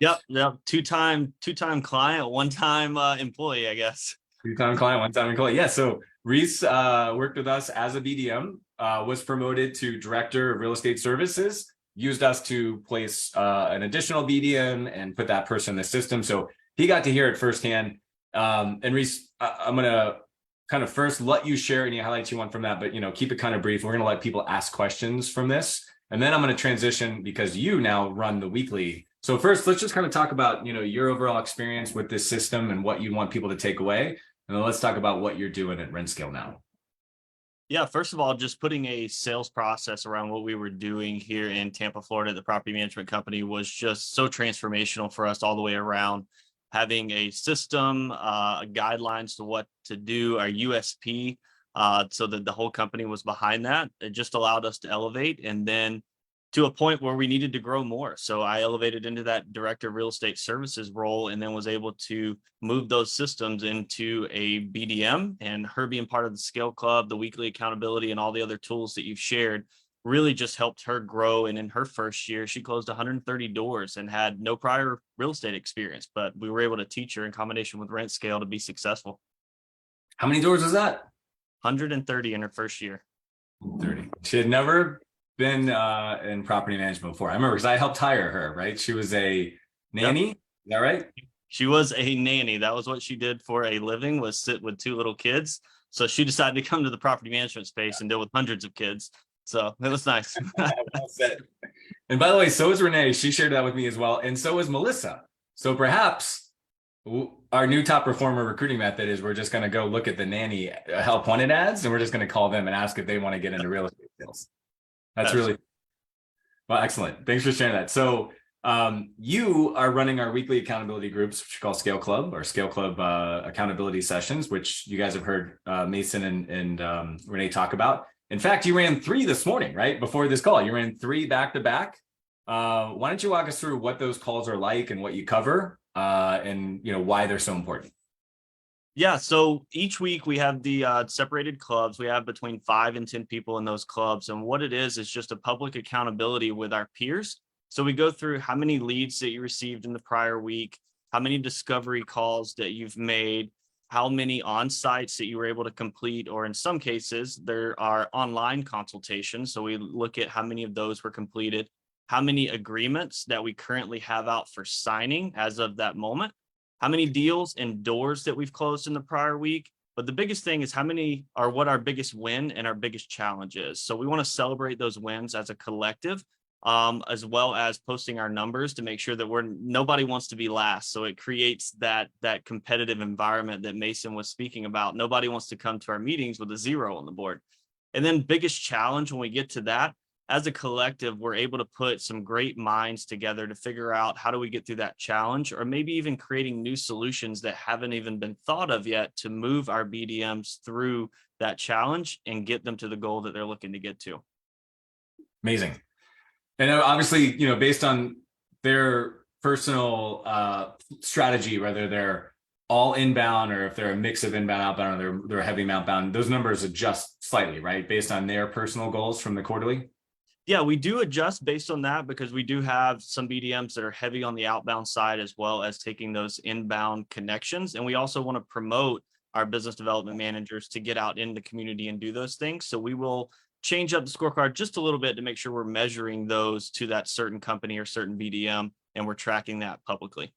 Yep. Two-time client, one-time employee, I guess. Two-time client, one-time employee. Yeah. So Reese worked with us as a BDM, was promoted to director of real estate services, used us to place an additional BDM and put that person in the system. So he got to hear it firsthand. And Reese, I'm going to kind of first let you share any highlights you want from that, but keep it kind of brief. We're going to let people ask questions from this. And then I'm going to transition because you now run the weekly. So first, let's just kind of talk about, your overall experience with this system and what you want people to take away. And then let's talk about what you're doing at RentScale now. Yeah, first of all, just putting a sales process around what we were doing here in Tampa, Florida, the property management company was just so transformational for us all the way around. Having a system, guidelines to what to do, our USP, so that the whole company was behind that. It just allowed us to elevate, and then to a point where we needed to grow more. So I elevated into that director of real estate services role, and then was able to move those systems into a BDM. And her being part of the Scale Club, the weekly accountability, and all the other tools that you've shared really just helped her grow. And in her first year, she closed 130 doors and had no prior real estate experience, but we were able to teach her in combination with RentScale to be successful. How many doors was that? 130 in her first year. 30. She had never been in property management before. I remember because I helped hire her, right? She was a nanny. Yep. Is that right? She was a nanny. That was what she did for a living, was sit with two little kids. So she decided to come to the property management space and deal with hundreds of kids. So it was nice. Well said. And by the way, so is Renee. She shared that with me as well. And so is Melissa. So perhaps our new top performer recruiting method is we're just going to go look at the nanny help wanted ads, and we're just going to call them and ask if they want to get into real estate sales. That's really well, excellent. Thanks for sharing that. So you are running our weekly accountability groups, which we call Scale Club, or Scale Club accountability sessions, which you guys have heard Mason and Renee talk about. In fact, you ran 3 this morning, right? Before this call, you ran 3 back to back. Why don't you walk us through what those calls are like and what you cover, and why they're so important? Yeah, so each week we have the separated clubs. We have between 5 and 10 people in those clubs. And what it is just a public accountability with our peers. So we go through how many leads that you received in the prior week, how many discovery calls that you've made, how many on-sites that you were able to complete, or in some cases, there are online consultations. So we look at how many of those were completed, how many agreements that we currently have out for signing as of that moment, how many deals and doors that we've closed in the prior week. But the biggest thing is how many are what our biggest win and our biggest challenge is. So we want to celebrate those wins as a collective, as well as posting our numbers to make sure that nobody wants to be last. So it creates that competitive environment that Mason was speaking about. Nobody wants to come to our meetings with a 0 on the board. And then biggest challenge when we get to that, as a collective, we're able to put some great minds together to figure out how do we get through that challenge, or maybe even creating new solutions that haven't even been thought of yet to move our BDMs through that challenge and get them to the goal that they're looking to get to. Amazing. And obviously, based on their personal strategy, whether they're all inbound or if they're a mix of inbound, outbound, or they're heavy outbound, those numbers adjust slightly, right? Based on their personal goals from the quarterly? Yeah, we do adjust based on that because we do have some BDMs that are heavy on the outbound side as well as taking those inbound connections. And we also want to promote our business development managers to get out in the community and do those things. So we will change up the scorecard just a little bit to make sure we're measuring those to that certain company or certain BDM, and we're tracking that publicly.